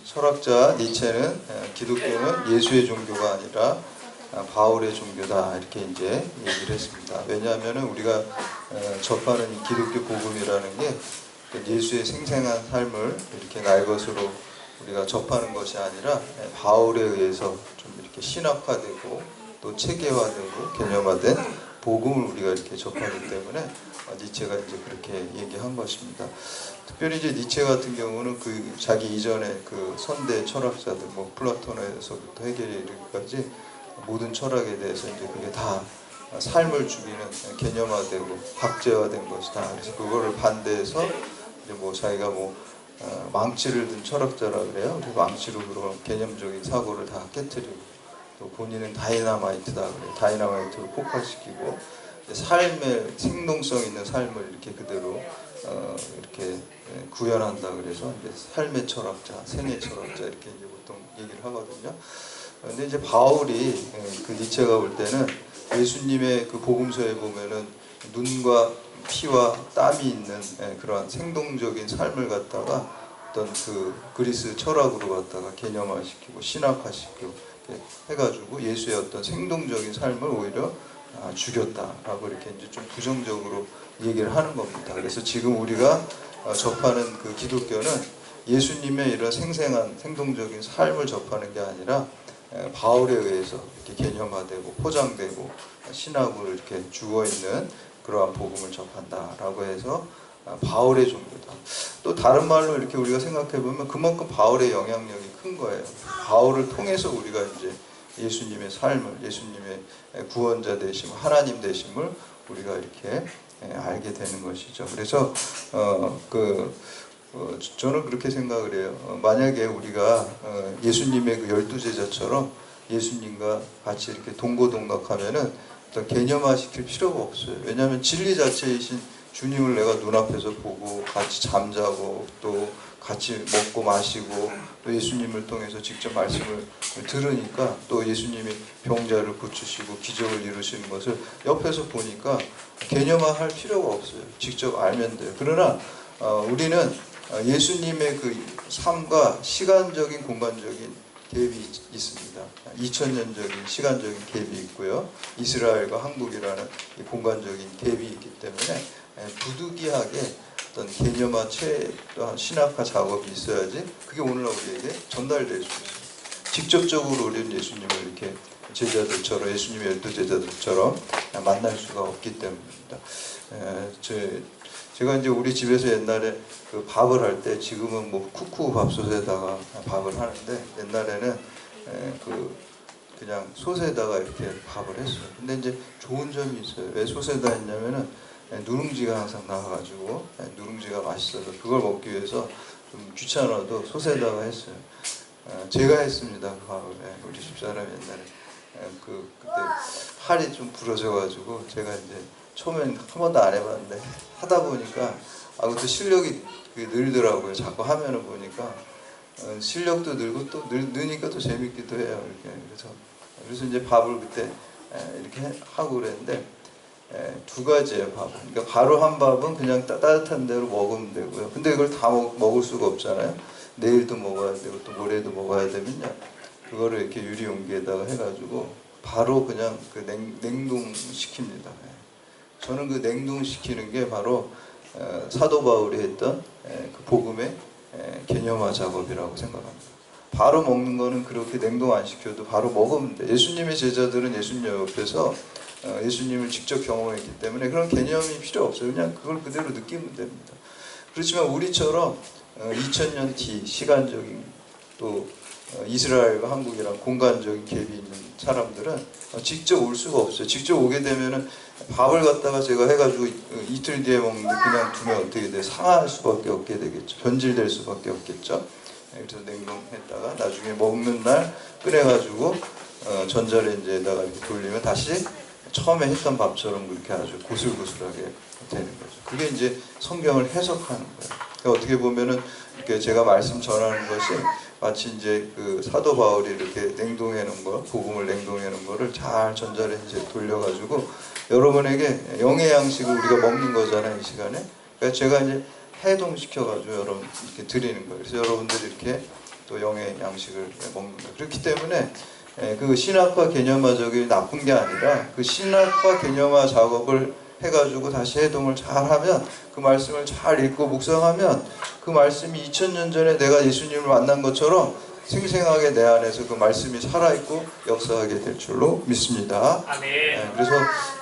철학자 니체는 기독교는 예수의 종교가 아니라 바울의 종교다 이렇게 이제 얘기를 했습니다. 왜냐하면 우리가 접하는 이 기독교 복음이라는 게 예수의 생생한 삶을 이렇게 날 것으로 우리가 접하는 것이 아니라 바울에 의해서 좀 이렇게 신학화되고 또 체계화되고 개념화된 복음을 우리가 이렇게 접하기 때문에 니체가 이제 그렇게 얘기한 것입니다. 특별히 이제 니체 같은 경우는 그 자기 이전에 그 선대 철학자들 뭐 플라톤에서부터 헤겔에 이르기까지 모든 철학에 대해서 이제 그게 다 삶을 죽이는 개념화되고 박제화된 것이다. 그래서 그거를 반대해서 이제 뭐 자기가 뭐 망치를 든 철학자라 그래요. 그래서 망치로 그런 개념적인 사고를 다 깨트리고 또 본인은 다이나마이트다 그래요. 다이나마이트로 폭발시키고 삶의 생동성 있는 삶을 이렇게 그대로 이렇게 구현한다 그래서 이제 삶의 철학자, 생애 철학자 이렇게 이제 보통 얘기를 하거든요. 근데 이제 바울이 그 니체가 볼 때는 예수님의 그 복음서에 보면은 눈과 피와 땀이 있는 그러한 생동적인 삶을 갖다가 어떤 그 그리스 철학으로 갖다가 개념화시키고 신학화시키고 해가지고 예수의 어떤 생동적인 삶을 오히려 죽였다라고 이렇게 이제 좀 부정적으로 얘기를 하는 겁니다. 그래서 지금 우리가 접하는 그 기독교는 예수님의 이런 생생한 생동적인 삶을 접하는 게 아니라 바울에 의해서 이렇게 개념화되고 포장되고 신학으로 이렇게 죽어있는 그러한 복음을 접한다라고 해서 바울의 종교다. 또 다른 말로 이렇게 우리가 생각해 보면 그만큼 바울의 영향력이 큰 거예요. 바울을 통해서 우리가 이제 예수님의 삶을, 예수님의 구원자 되심을, 하나님 되심을 우리가 이렇게 알게 되는 것이죠. 그래서 저는 그렇게 생각을 해요. 만약에 우리가 예수님의 그 12제자처럼 예수님과 같이 이렇게 동고동락하면은 어떤 개념화 시킬 필요가 없어요. 왜냐하면 진리 자체이신 주님을 내가 눈앞에서 보고 같이 잠자고 또 같이 먹고 마시고 또 예수님을 통해서 직접 말씀을 들으니까 또 예수님이 병자를 고치시고 기적을 이루시는 것을 옆에서 보니까 개념화할 필요가 없어요. 직접 알면 돼요. 그러나 우리는 예수님의 그 삶과 시간적인 공간적인 갭이 있습니다. 2000년적인 시간적인 갭이 있고요. 이스라엘과 한국이라는 이 공간적인 갭이 있기 때문에 부득이하게 어떤 개념화, 또한 신학화 작업이 있어야지 그게 오늘날 우리에게 전달될 수 있어요. 직접적으로 우리는 예수님을 이렇게 제자들처럼 예수님의 12제자들처럼 만날 수가 없기 때문입니다. 제가 이제 우리 집에서 옛날에 그 밥을 할 때 지금은 뭐 쿠쿠 밥솥에다가 밥을 하는데 옛날에는 그냥 솥에다가 이렇게 밥을 했어요. 근데 이제 좋은 점이 있어요. 왜 솥에다 했냐면은 누룽지가 항상 나와가지고 누룽지가 맛있어서 그걸 먹기 위해서 좀 귀찮아도 솥에다가 했어요. 제가 했습니다. 그 밥을. 우리 집사람이 옛날에 그때 팔이 좀 부러져가지고 제가 이제 처음엔 한 번도 안 해봤는데 하다 보니까 그것도 실력이 늘더라고요. 자꾸 하면은 보니까 실력도 늘고 또 느니까 또 재밌기도 해요. 이렇게 그래서 이제 밥을 그때 이렇게 하고 그랬는데 두 가지예요. 밥은. 그러니까 바로 한 밥은 그냥 따뜻한 대로 먹으면 되고요. 근데 이걸 다 먹을 수가 없잖아요. 내일도 먹어야 되고 또 모레도 먹어야 되면요. 그거를 이렇게 유리 용기에다가 해가지고 바로 그냥 그 냉동시킵니다. 저는 그 냉동시키는 게 바로 사도 바울이 했던 그 복음의 개념화 작업이라고 생각합니다. 바로 먹는 거는 그렇게 냉동 안 시켜도 바로 먹으면 돼. 예수님의 제자들은 예수님 옆에서 예수님을 직접 경험했기 때문에 그런 개념이 필요 없어요. 그냥 그걸 그대로 느끼면 됩니다. 그렇지만 우리처럼 2000년 뒤 시간적인 또 이스라엘과 한국이랑 공간적인 갭이 있는 사람들은 직접 올 수가 없어요. 직접 오게 되면은 밥을 갖다가 제가 해가지고 이틀 뒤에 먹는데 그냥 두면 어떻게 돼? 상할 수밖에 없게 되겠죠. 변질될 수밖에 없겠죠. 그래서 냉동했다가 나중에 먹는 날 꺼내가지고 전자레인지에다가 이렇게 돌리면 다시 처음에 했던 밥처럼 그렇게 아주 고슬고슬하게 되는 거죠. 그게 이제 성경을 해석하는 거예요. 그러니까 어떻게 보면은 이렇게 제가 말씀 전하는 것이 마치 이제 그 사도 바울이 이렇게 냉동해 놓은 거, 복음을 냉동해 놓은 거를 잘 전자레인지에 돌려가지고 여러분에게 영의 양식을 우리가 먹는 거잖아요, 이 시간에. 그러니까 제가 이제 해동시켜가지고 여러분 이렇게 드리는 거예요. 그래서 여러분들이 이렇게 또 영의 양식을 먹는 거예요. 그렇기 때문에 그 신학과 개념화적이 나쁜 게 아니라 그 신학과 개념화 작업을 해가지고 다시 해동을 잘하면, 그 말씀을 잘 읽고 묵상하면 그 말씀이 2000년 전에 내가 예수님을 만난 것처럼 생생하게 내 안에서 그 말씀이 살아있고 역사하게 될 줄로 믿습니다. 아멘. 그래서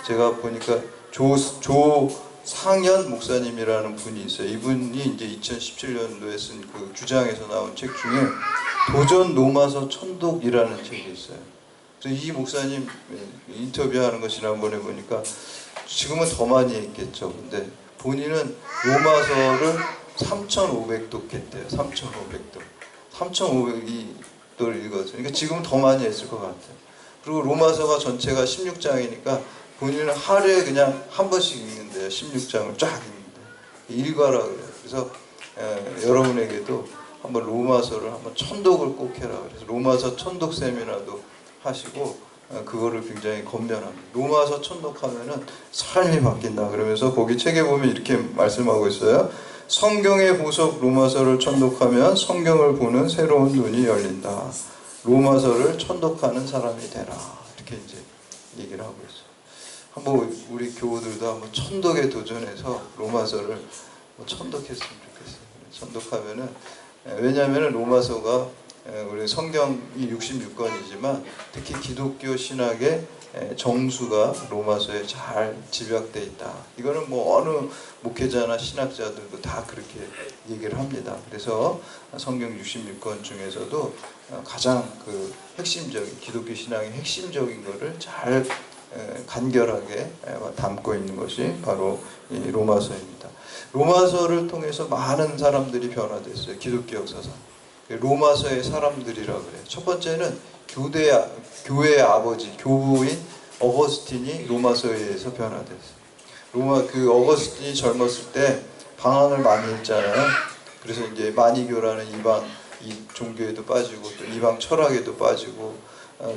제가 보니까 조상현 목사님이라는 분이 있어요. 이분이 이제 2017년도에 쓴 그 규장에서 나온 책 중에 도전 로마서 천독이라는 책이 있어요. 그래서 이 목사님 인터뷰하는 거 지난번에 보니까 지금은 더 많이 했겠죠. 근데 본인은 로마서를 3,500독 했대요. 3,500독. 3,500을 읽었어요. 그러니까 지금은 더 많이 했을 것 같아요. 그리고 로마서가 전체가 16장이니까 본인은 하루에 그냥 한 번씩 읽는데요. 16장을 쫙 읽는데. 읽어라 그래요. 그래서 여러분에게도 한번 로마서를 한번 천독을 꼭 해라. 그래서 로마서 천독 세미나도 하시고 그거를 굉장히 권면합니다. 로마서 천독하면은 삶이 바뀐다. 그러면서 거기 책에 보면 이렇게 말씀하고 있어요. 성경의 보석 로마서를 천독하면 성경을 보는 새로운 눈이 열린다. 로마서를 천독하는 사람이 되라. 이렇게 이제 얘기를 하고 있어요. 한번 우리 교우들도 한번 천독에 도전해서 로마서를 천독했으면 좋겠어요. 천독하면은, 왜냐하면 로마서가 우리 성경이 66권이지만 특히 기독교 신학의 정수가 로마서에 잘 집약되어 있다. 이거는 뭐 어느 목회자나 신학자들도 다 그렇게 얘기를 합니다. 그래서 성경 66권 중에서도 가장 그 핵심적인, 기독교 신앙의 핵심적인 거를 잘 간결하게 담고 있는 것이 바로 이 로마서입니다. 로마서를 통해서 많은 사람들이 변화됐어요. 기독교 역사상. 로마서의 사람들이라 그래요. 첫 번째는 교회의 아버지, 교부인 어거스틴이 로마서에 의해서 변화됐어요. 그 어거스틴이 젊었을 때 방황을 많이 했잖아요. 그래서 이제 마니교라는 이방 종교에도 빠지고 또 이방 철학에도 빠지고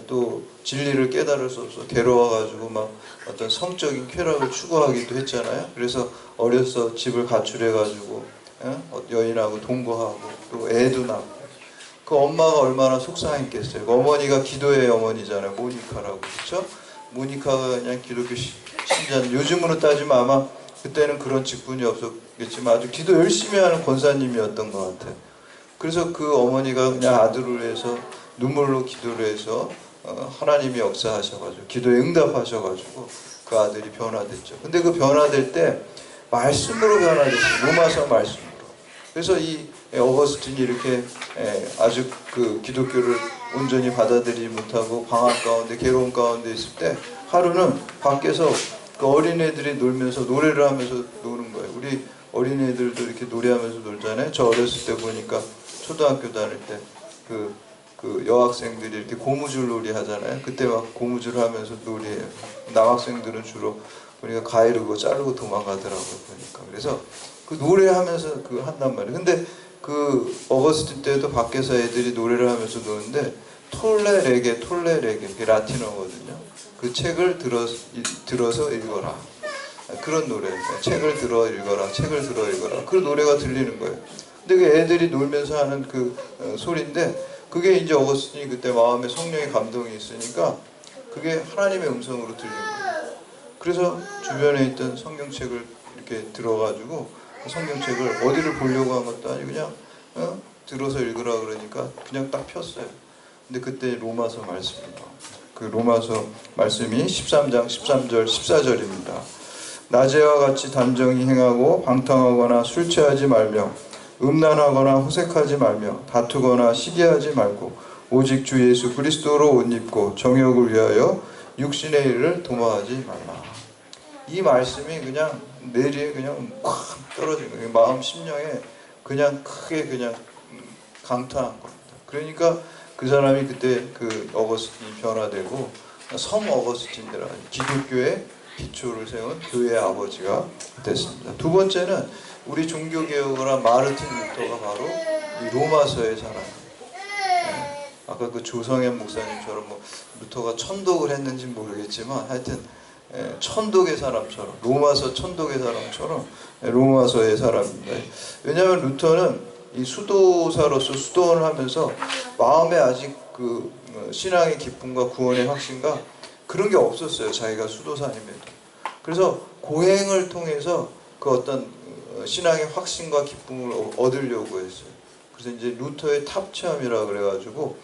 또 진리를 깨달을 수 없어 괴로워가지고 막 어떤 성적인 쾌락을 추구하기도 했잖아요. 그래서 어려서 집을 가출해가지고 여인하고 동거하고 또 애도 낳고, 그 엄마가 얼마나 속상했겠어요. 그 어머니가 기도의 어머니잖아요. 모니카라고. 그렇죠? 모니카가 그냥 기독교 신자, 요즘으로 따지면 아마 그때는 그런 직분이 없었겠지만 아주 기도 열심히 하는 권사님이었던 것 같아요. 그래서 그 어머니가 그냥 아들을 위해서 눈물로 기도를 해서 하나님이 역사하셔가지고 기도에 응답하셔가지고 그 아들이 변화됐죠. 근데 그 변화될 때 말씀으로 변화됐어요. 로마서 말씀으로. 그래서 이 어거스틴이 이렇게 아주 그 기독교를 온전히 받아들이지 못하고 방황 가운데 괴로운 가운데 있을 때 하루는 밖에서 그 어린애들이 놀면서 노래를 하면서 노는 거예요. 우리 어린애들도 이렇게 노래하면서 놀잖아요. 저 어렸을 때 보니까 초등학교 다닐 때 그 여학생들이 이렇게 고무줄 놀이 하잖아요. 그때 막 고무줄 하면서 놀이해요. 남학생들은 주로 우리가 가위르고 자르고 도망가더라고요. 보니까. 그래서 그 노래하면서 그 한단 말이에요. 근데 그 어거스틴 때도 밖에서 애들이 노래를 하면서 노는데 톨레레게 그게 라틴어거든요. 그 책을 들어서 읽어라. 그런 노래. 책을 들어 읽어라. 그 노래가 들리는 거예요. 근데 그 애들이 놀면서 하는 그 소리인데 그게 이제 어거스틴이 그때 마음에 성령의 감동이 있으니까 그게 하나님의 음성으로 들리는 거예요. 그래서 주변에 있던 성경책을 이렇게 들어가지고 그 성경책을 어디를 보려고 한 것도 아니고 그냥 들어서 읽으라 그러니까 그냥 딱 폈어요. 근데 그때 로마서 말씀입니다. 그 로마서 말씀이 13장 13절 14절입니다. 낮에와 같이 단정히 행하고 방탕하거나 술 취하지 말며 음란하거나 호색하지 말며 다투거나 시기하지 말고 오직 주 예수 그리스도로 옷 입고 정욕을 위하여 육신의 일을 도모하지 말라. 이 말씀이 그냥 내리에 그냥 콱 떨어진 거예요. 마음 심령에 그냥 크게 그냥 강타한 겁니다. 그러니까 그 사람이 그때 그 어거스틴이 변화되고 성 어거스틴이라 기독교의 기초를 세운 교회의 아버지가 됐습니다. 두 번째는 우리 종교개혁을 한 마르틴 루터가 바로 이 로마서의 사람이에요. 아까 그 조성현 목사님처럼 뭐 루터가 천독을 했는지 모르겠지만 하여튼 천독의 사람처럼 로마서 천독의 사람처럼 로마서의 사람입니다. 왜냐하면 루터는 이 수도사로서 수도원을 하면서 마음에 아직 그 신앙의 기쁨과 구원의 확신과 그런 게 없었어요. 자기가 수도사님에도. 그래서 고행을 통해서 그 어떤 신앙의 확신과 기쁨을 얻으려고 했어요. 그래서 이제 루터의 탑 체험이라 그래가지고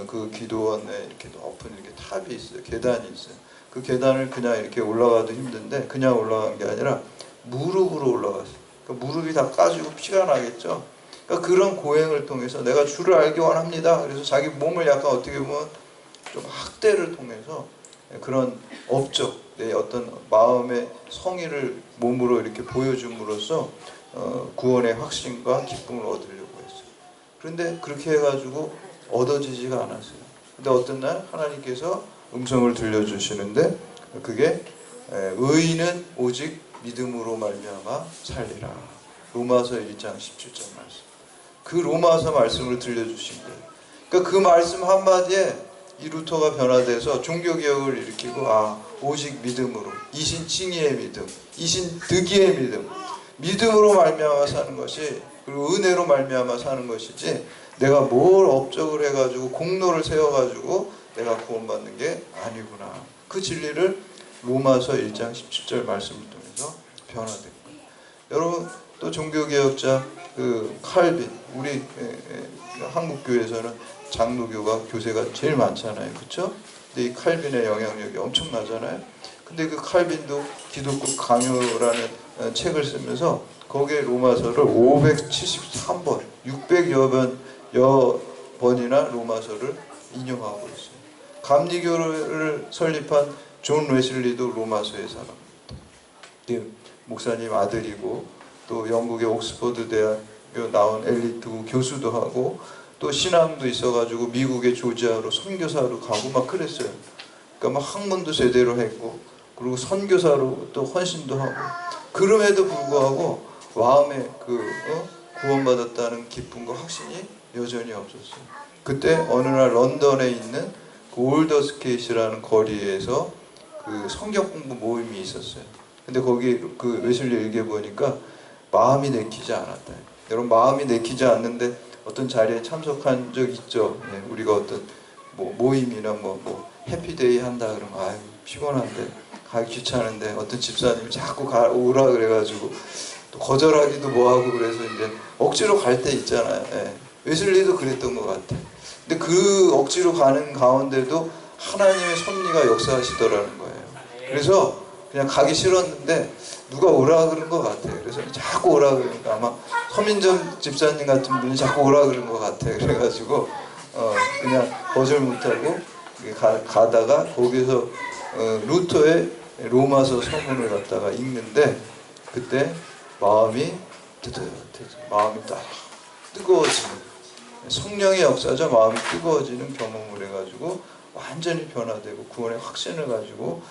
그 기도원에 이렇게 높은 이렇게 탑이 있어요. 계단이 있어요. 그 계단을 그냥 이렇게 올라가도 힘든데 그냥 올라간 게 아니라 무릎으로 올라갔어요. 그러니까 무릎이 다 까지고 피가 나겠죠. 그러니까 그런 고행을 통해서 내가 주를 알기 원합니다. 그래서 자기 몸을 약간 어떻게 보면 좀 학대를 통해서 그런 업적, 내 어떤 마음의 성의를 몸으로 이렇게 보여줌으로써 구원의 확신과 기쁨을 얻으려고 했어요. 그런데 그렇게 해가지고 얻어지지가 않았어요. 근데 어떤 날 하나님께서 음성을 들려주시는데 그게 의인은 오직 믿음으로 말미암아 살리라. 로마서 1장 17절 말씀. 그 로마서 말씀을 들려주신 거예요. 그러니까 그 말씀 한마디에 이 루터가 변화돼서 종교개혁을 일으키고 오직 믿음으로 이신 칭의의 믿음, 이신 득의의 믿음, 믿음으로 말미암아 사는 것이 그리고 은혜로 말미암아 사는 것이지 내가 뭘 업적을 해가지고 공로를 세워가지고 내가 구원받는 게 아니구나. 그 진리를 로마서 1장 17절 말씀을 통해서 변화된 거예요. 여러분 또 종교개혁자 그 칼빈 우리 한국교회에서는 장로교가 교세가 제일 많잖아요. 그렇죠? 근데 이 칼빈의 영향력이 엄청나잖아요. 근데 그 칼빈도 기독교 강요라는 책을 쓰면서 거기에 로마서를 573번, 600여 번이나 로마서를 인용하고 있어요. 감리교를 설립한 존 웨슬리도 로마서의 사람입니다. 목사님 아들이고 또 영국의 옥스퍼드 대학교 나온 엘리트 교수도 하고 또 신앙도 있어가지고 미국의 조지아로 선교사로 가고 막 그랬어요. 그러니까 막 학문도 제대로 했고 그리고 선교사로 또 헌신도 하고 그럼에도 불구하고 마음에 구원받았다는 기쁨과 확신이 여전히 없었어요. 그때 어느 날 런던에 있는 그 올더스케이시라는 거리에서 그 성경 공부 모임이 있었어요. 근데 거기 그 웨슬리 일기에 보니까 마음이 내키지 않았다. 여러분 마음이 내키지 않는데 어떤 자리에 참석한 적 있죠. 네, 우리가 어떤 모임이나 해피데이 한다 그러면 아유 피곤한데 가기 귀찮은데 어떤 집사님이 자꾸 오라 그래가지고 또 거절하기도 뭐하고 그래서 이제 억지로 갈 때 있잖아요. 네. 웨슬리도 그랬던 것 같아요. 근데 그 억지로 가는 가운데도 하나님의 섭리가 역사하시더라는 거예요. 그래서 그냥 가기 싫었는데 누가 오라 그런 것 같아요. 그래서 자꾸 오라 그러니까 아마 서민정 집사님 같은 분이 자꾸 오라 그런 것 같아요. 그래가지고 그냥 거절 못하고 가다가 거기서 루터의 로마서 서문을 갖다가 읽는데 그때 마음이 마음이 딱 뜨거워지는 성령의 역사죠. 마음이 뜨거워지는 경험을 해가지고 완전히 변화되고 구원의 확신을 가지고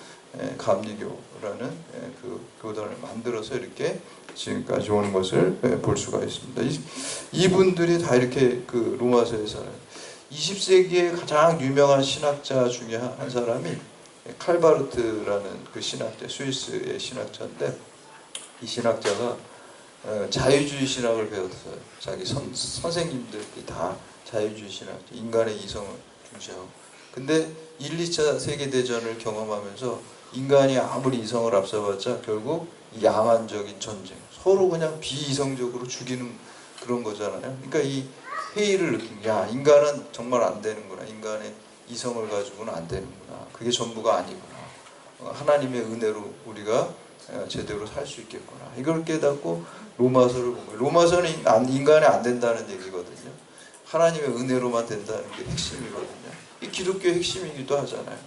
감리교라는 그 교단을 만들어서 이렇게 지금까지 오는 것을 볼 수가 있습니다. 이분들이 다 이렇게 그 로마서에 살아요. 20세기의 가장 유명한 신학자 중에 한 사람이 칼바르트라는 그 신학자, 스위스의 신학자인데 이 신학자가 자유주의 신학을 배웠어요. 자기 선생님들이 다 자유주의 신학자, 인간의 이성을 중시하고. 근데 1, 2차 세계대전을 경험하면서 인간이 아무리 이성을 앞서봤자 결국 야만적인 전쟁, 서로 그냥 비이성적으로 죽이는 그런 거잖아요. 그러니까 이 회의를 느낀 게 인간은 정말 안 되는구나. 인간의 이성을 가지고는 안 되는구나. 그게 전부가 아니구나. 하나님의 은혜로 우리가 제대로 살 수 있겠구나. 이걸 깨닫고 로마서를 본 거예요. 로마서는 인간이 안 된다는 얘기거든요. 하나님의 은혜로만 된다는 게 핵심이거든요. 이 기독교의 핵심이기도 하잖아요.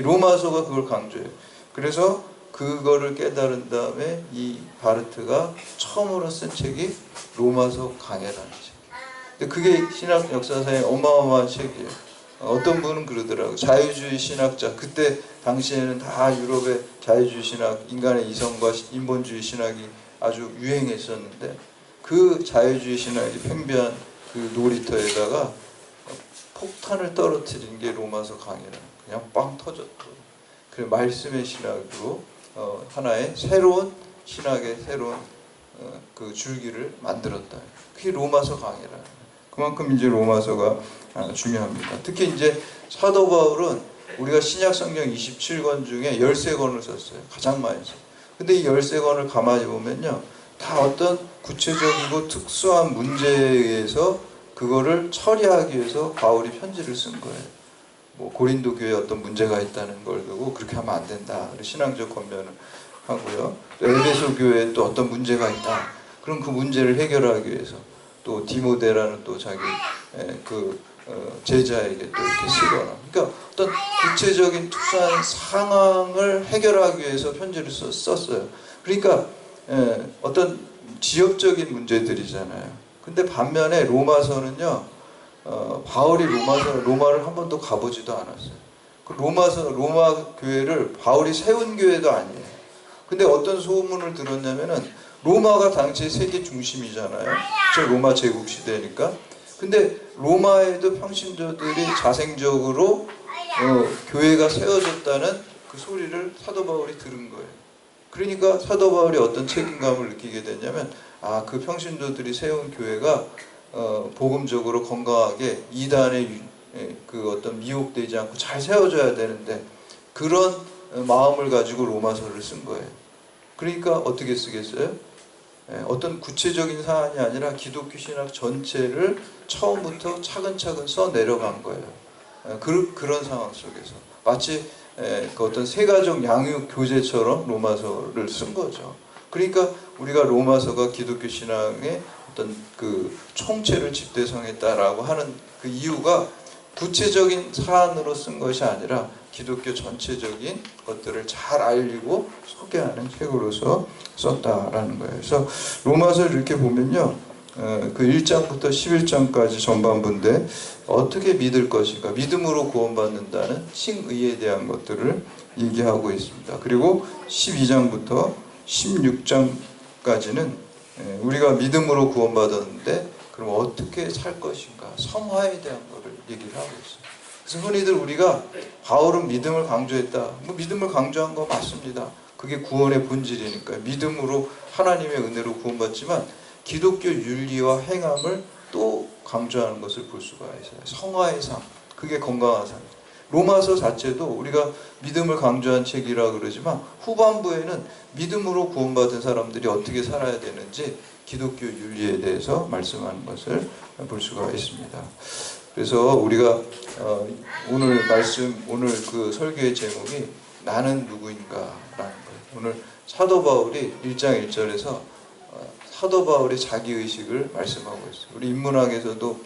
로마서가 그걸 강조해요. 그래서 그거를 깨달은 다음에 이 바르트가 처음으로 쓴 책이 로마서 강해라는 책. 근데 그게 신학 역사상의 어마어마한 책이에요. 어떤 분은 그러더라고요. 자유주의 신학자. 그때 당시에는 다 유럽의 자유주의 신학, 인간의 이성과 인본주의 신학이 아주 유행했었는데 그 자유주의 신학이 팽배한 그 놀이터에다가 폭탄을 떨어뜨린 게 로마서 강해라는 그냥 빵 터졌고 그 말씀의 신학으로 하나의 새로운 신학의 새로운 그 줄기를 만들었다. 그게 로마서 강의라는 거예요. 그만큼 이제 로마서가 중요합니다. 특히 이제 사도 바울은 우리가 신약 성경 27권 중에 13권을 썼어요. 가장 많이 썼어요. 근데 이 13권을 가만히 보면요, 다 어떤 구체적이고 특수한 문제에 의해서 그거를 처리하기 위해서 바울이 편지를 쓴 거예요. 뭐 고린도 교회에 어떤 문제가 있다는 걸 두고 그렇게 하면 안 된다, 신앙적 권면을 하고요. 또 에베소 교회에 또 어떤 문제가 있다, 그럼 그 문제를 해결하기 위해서 또 디모데라는 또 자기 제자에게 또 이렇게 쓰거나, 그러니까 어떤 구체적인 특수한 상황을 해결하기 위해서 편지를 썼어요. 그러니까 어떤 지역적인 문제들이잖아요. 근데 반면에 로마서는요, 바울이 로마를 한 번도 가보지도 않았어요. 그 로마 교회를 바울이 세운 교회도 아니에요. 근데 어떤 소문을 들었냐면은 로마가 당시 세계 중심이잖아요. 로마 제국 시대니까. 근데 로마에도 평신도들이 자생적으로 교회가 세워졌다는 그 소리를 사도 바울이 들은 거예요. 그러니까 사도 바울이 어떤 책임감을 느끼게 됐냐면, 그 평신도들이 세운 교회가 복음적으로 건강하게 이단의 그 어떤 미혹되지 않고 잘 세워져야 되는데, 그런 마음을 가지고 로마서를 쓴 거예요. 그러니까 어떻게 쓰겠어요? 어떤 구체적인 사안이 아니라 기독교 신학 전체를 처음부터 차근차근 써 내려간 거예요. 그런 상황 속에서 마치 그 어떤 세가족 양육 교재처럼 로마서를 쓴 거죠. 그러니까 우리가 로마서가 기독교 신앙의 어떤 그 총체를 집대성했다라고 하는 그 이유가 구체적인 사안으로 쓴 것이 아니라 기독교 전체적인 것들을 잘 알리고 소개하는 책으로서 썼다라는 거예요. 그래서 로마서를 이렇게 보면요, 그 1장부터 11장까지 전반부인데 어떻게 믿을 것인가, 믿음으로 구원받는다는 칭의에 대한 것들을 얘기하고 있습니다. 그리고 12장부터 16장까지는 우리가 믿음으로 구원받았는데 그럼 어떻게 살 것인가, 성화에 대한 것을 얘기를 하고 있어요. 그래서 흔히들 우리가 바울은 믿음을 강조했다, 뭐 믿음을 강조한 거 맞습니다. 그게 구원의 본질이니까요. 믿음으로 하나님의 은혜로 구원받지만 기독교 윤리와 행함을 또 강조하는 것을 볼 수가 있어요. 성화의 삶, 그게 건강한 삶. 로마서 자체도 우리가 믿음을 강조한 책이라 그러지만 후반부에는 믿음으로 구원받은 사람들이 어떻게 살아야 되는지 기독교 윤리에 대해서 말씀하는 것을 볼 수가 있습니다. 그래서 우리가 오늘 그 설교의 제목이 나는 누구인가라는 거예요. 오늘 사도 바울이 1장 1절에서 사도 바울의 자기의식을 말씀하고 있어요. 우리 인문학에서도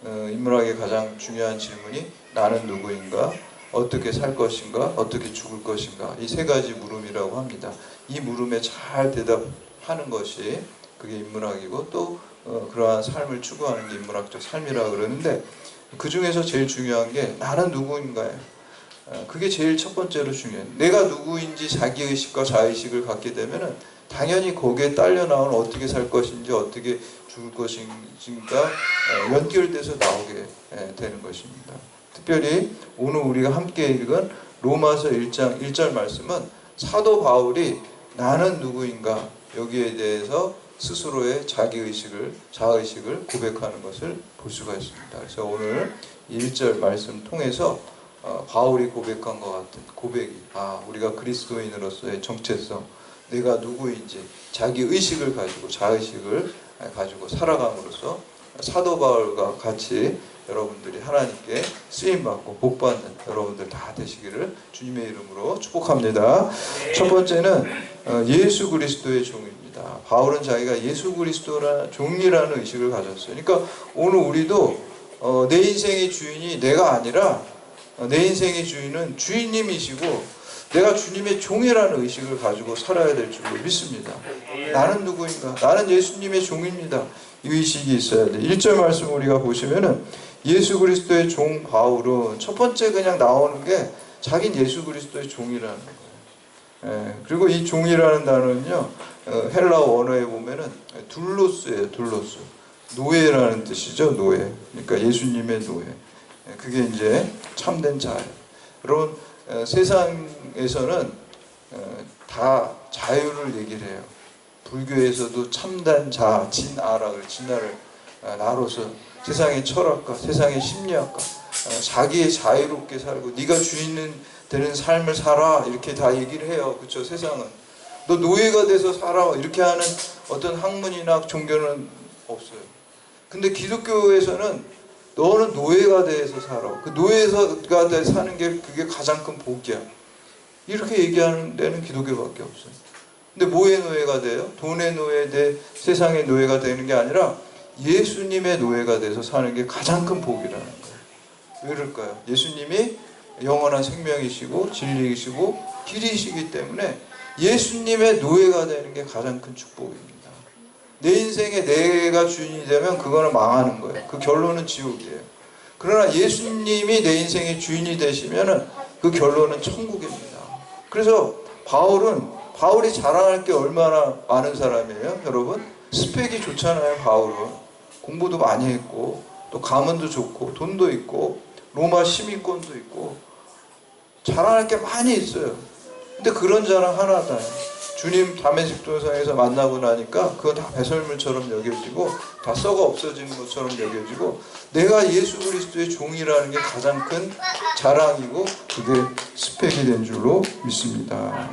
인문학의 가장 중요한 질문이 나는 누구인가, 어떻게 살 것인가, 어떻게 죽을 것인가, 이 세 가지 물음이라고 합니다. 이 물음에 잘 대답하는 것이 그게 인문학이고, 또 그러한 삶을 추구하는 게 인문학적 삶이라고 그러는데, 그 중에서 제일 중요한 게 나는 누구인가예요. 그게 제일 첫 번째로 중요해요. 내가 누구인지 자기의식과 자의식을 갖게 되면은 당연히 거기에 딸려 나오는 어떻게 살 것인지, 어떻게 죽을 것인지가 연결돼서 나오게 되는 것입니다. 특별히 오늘 우리가 함께 읽은 로마서 1장 1절 말씀은 사도 바울이 나는 누구인가, 여기에 대해서 스스로의 자기의식을, 자의식을 고백하는 것을 볼 수가 있습니다. 그래서 오늘 1절 말씀 통해서 바울이 고백한 것 같은 고백이, 우리가 그리스도인으로서의 정체성, 내가 누구인지 자기의식을 가지고, 자의식을 가지고 살아감으로써 사도 바울과 같이 여러분들이 하나님께 쓰임받고 복받는 여러분들 다 되시기를 주님의 이름으로 축복합니다. 첫 번째는 예수 그리스도의 종입니다. 바울은 자기가 예수 그리스도라는 종이라는 의식을 가졌어요. 그러니까 오늘 우리도 내 인생의 주인이 내가 아니라 내 인생의 주인은 주인님이시고 내가 주님의 종이라는 의식을 가지고 살아야 될 줄로 믿습니다. 나는 누구인가? 나는 예수님의 종입니다. 이 의식이 있어야 돼. 1절 말씀 우리가 보시면은 예수 그리스도의 종 바울은 첫 번째 그냥 나오는 게 자기는 예수 그리스도의 종이라는 거예요. 그리고 이 종이라는 단어는요, 헬라어 원어에 보면은 둘로스예요. 둘로스. 노예라는 뜻이죠. 노예. 그러니까 예수님의 노예. 그게 이제 참된 자예요. 여러분, 세상에서는 다 자유를 얘기를 해요. 불교에서도 참된 자, 진아라 그래요. 진아를 나로서 세상의 철학과 세상의 심리학과 자기의 자유롭게 살고 네가 주인 되는 삶을 살아 이렇게 다 얘기를 해요. 그렇죠? 세상은 너 노예가 돼서 살아 이렇게 하는 어떤 학문이나 종교는 없어요. 근데 기독교에서는 너는 노예가 돼서 살아. 그 노예가 돼 사는 게 그게 가장 큰 복이야. 이렇게 얘기하는 데는 기독교밖에 없어요. 근데 뭐의 노예가 돼요? 돈의 노예 돼 세상의 노예가 되는 게 아니라 예수님의 노예가 돼서 사는 게 가장 큰 복이라는 거예요. 왜 그럴까요? 예수님이 영원한 생명이시고 진리이시고 길이시기 때문에 예수님의 노예가 되는 게 가장 큰 축복입니다. 내 인생에 내가 주인이 되면 그거는 망하는 거예요. 그 결론은 지옥이에요. 그러나 예수님이 내 인생의 주인이 되시면은 그 결론은 천국입니다. 그래서 바울이 자랑할 게 얼마나 많은 사람이에요, 여러분? 스펙이 좋잖아요, 바울은. 공부도 많이 했고, 또 가문도 좋고, 돈도 있고, 로마 시민권도 있고, 자랑할 게 많이 있어요. 근데 그런 자랑 하나다. 주님 다메섹 도상에서 만나고 나니까 그거 다 배설물처럼 여겨지고, 다 썩어 없어지는 것처럼 여겨지고, 내가 예수 그리스도의 종이라는 게 가장 큰 자랑이고, 그게 스펙이 된 줄로 믿습니다.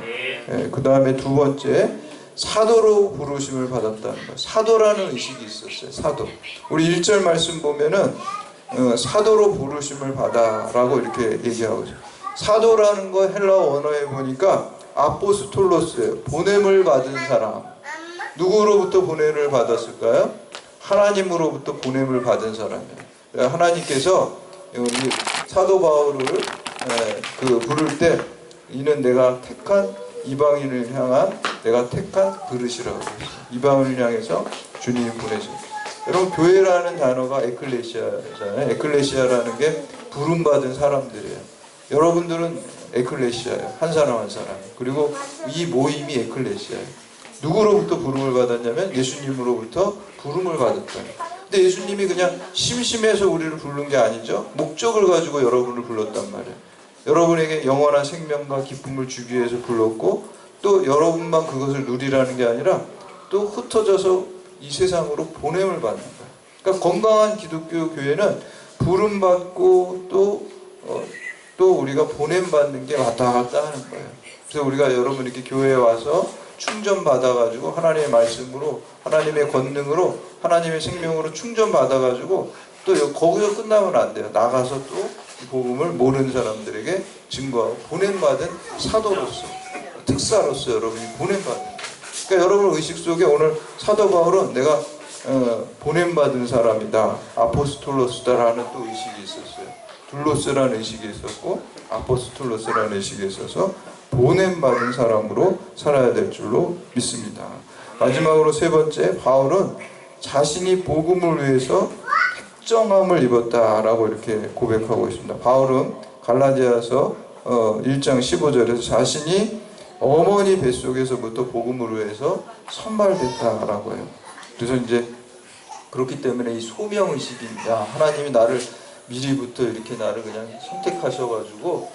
그 다음에 두 번째, 사도로 부르심을 받았다는 거예요. 사도라는 의식이 있었어요. 사도. 우리 1절 말씀 보면은 사도로 부르심을 받아라고 이렇게 얘기하고 있어요. 사도라는 거 헬라어 원어에 보니까 아포스톨로스예요. 보냄을 받은 사람. 누구로부터 보냄을 받았을까요? 하나님으로부터 보냄을 받은 사람이에요. 하나님께서 사도 바울을 부를 때 이는 내가 택한 이방인을 향한 내가 택한 그릇이라고 했어요. 이방인을 향해서 주님이 보내셨어요. 여러분 교회라는 단어가 에클레시아잖아요. 에클레시아라는 게 부름받은 사람들이에요. 여러분들은 에클레시아예요. 한 사람 한 사람. 그리고 이 모임이 에클레시아예요. 누구로부터 부름을 받았냐면 예수님으로부터 부름을 받았다. 근데 예수님이 그냥 심심해서 우리를 부른 게 아니죠. 목적을 가지고 여러분을 불렀단 말이에요. 여러분에게 영원한 생명과 기쁨을 주기 위해서 불렀고 또 여러분만 그것을 누리라는 게 아니라 또 흩어져서 이 세상으로 보냄을 받는 거예요. 그러니까 건강한 기독교 교회는 부름받고 또 우리가 보냄받는 게 왔다 갔다 하는 거예요. 그래서 우리가 여러분 이렇게 교회에 와서 충전받아가지고 하나님의 말씀으로 하나님의 권능으로 하나님의 생명으로 충전받아가지고 또 거기서 끝나면 안 돼요. 나가서 또 복음을 모르는 사람들에게 증거하고 보냄받은 사도로서 특사로서 여러분이 보냄받은 그러니까 여러분 의식 속에 오늘 사도 바울은 내가 보냄받은 사람이다. 아포스톨로스다라는 또 의식이 있었어요. 둘로스라는 의식이 있었고 아포스톨로스라는 의식이 있어서 보냄받은 사람으로 살아야 될 줄로 믿습니다. 마지막으로 세 번째, 바울은 자신이 복음을 위해서 특정함을 입었다라고 이렇게 고백하고 있습니다. 바울은 갈라디아서 1장 15절에서 자신이 어머니 뱃속에서부터 복음을 위해서 선발됐다라고 해요. 그래서 이제 그렇기 때문에 이 소명의식입니다. 하나님이 나를 미리부터 이렇게 나를 그냥 선택하셔가지고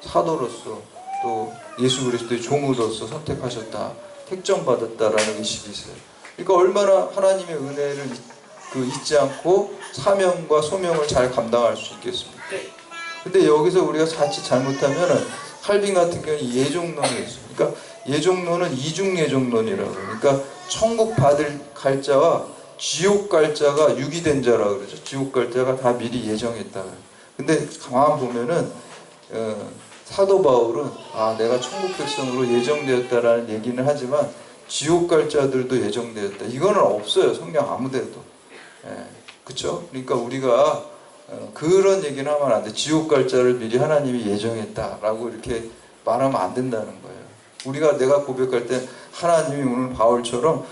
사도로서 또 예수 그리스도의 종으로서 선택하셨다. 택정받았다라는 의식이 있어요. 그러니까 얼마나 하나님의 은혜를 잊지 않고 사명과 소명을 잘 감당할 수 있겠습니까? 근데 여기서 우리가 자칫 잘못하면은 칼빈 같은 경우는 예종론이 있어요. 그러니까 예종론은 이중 예종론이라고 그래요. 그러니까 천국 갈 자와 지옥 갈 자가 유기된 자라고 그러죠. 지옥 갈 자가 다 미리 예정했다. 근데 가만 보면은 사도 바울은 내가 천국 백성으로 예정되었다라는 얘기는 하지만 지옥 갈 자들도 예정되었다. 이거는 없어요. 성경 아무데도. 그렇죠? 그러니까 우리가 그런 얘기는 하면 안 돼. 지옥 갈 자를 미리 하나님이 예정했다라고 이렇게 말하면 안 된다는 거예요. 내가 고백할 때 하나님이 오늘 바울처럼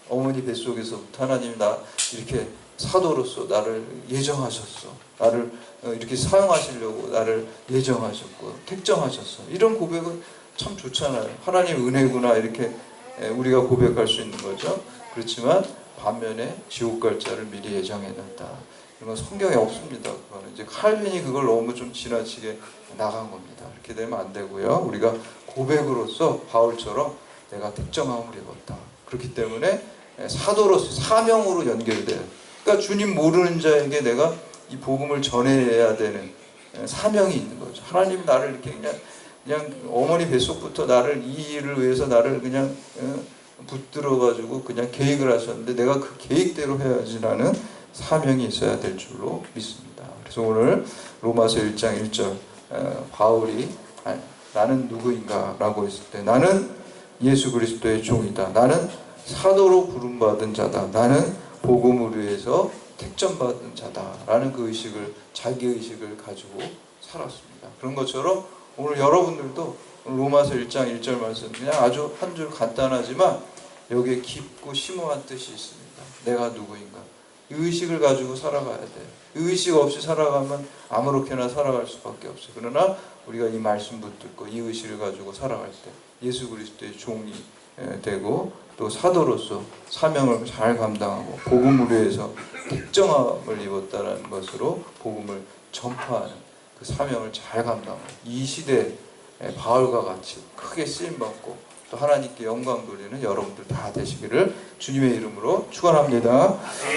어머니 뱃속에서부터 하나님이 나 이렇게 사도로서 나를 예정하셨어. 나를 이렇게 사용하시려고 나를 예정하셨고 택정하셨어. 이런 고백은 참 좋잖아요. 하나님 은혜구나 이렇게 우리가 고백할 수 있는 거죠. 그렇지만 반면에 지옥 갈 자를 미리 예정해놨다. 이건 성경에 없습니다. 그거는 이제 칼빈이 그걸 너무 좀 지나치게 나간 겁니다. 이렇게 되면 안 되고요. 우리가 고백으로서 바울처럼 내가 특정함을 입었다. 그렇기 때문에 사도로서 사명으로 연결돼요. 그러니까 주님 모르는 자에게 내가 이 복음을 전해야 되는 사명이 있는 거죠. 하나님 나를 이렇게 그냥 어머니 뱃속부터 나를 이 일을 위해서 나를 그냥 붙들어 가지고 그냥 계획을 하셨는데 내가 그 계획대로 해야지라는 사명이 있어야 될 줄로 믿습니다. 그래서 오늘 로마서 1장 1절 바울이 나는 누구인가 라고 했을 때 나는 예수 그리스도의 종이다. 나는 사도로 부름받은 자다. 나는 복음을 위해서 택점받은 자다 라는 그 의식을, 자기의식을 가지고 살았습니다. 그런 것처럼 오늘 여러분들도 로마서 1장 1절 말씀 그냥 아주 한 줄 간단하지만 여기에 깊고 심오한 뜻이 있습니다. 내가 누구인가 이 의식을 가지고 살아가야 돼요. 이 의식 없이 살아가면 아무렇게나 살아갈 수밖에 없어요. 그러나 우리가 이 말씀 붙들고 이 의식을 가지고 살아갈 때 예수 그리스도의 종이 되고 또 사도로서 사명을 잘 감당하고 복음을 위해서 특정함을 입었다는 것으로 복음을 전파하는 그 사명을 잘 감당하고 이 시대에 바울과 같이 크게 쓰임받고 또 하나님께 영광 돌리는 여러분들 다 되시기를 주님의 이름으로 축원합니다.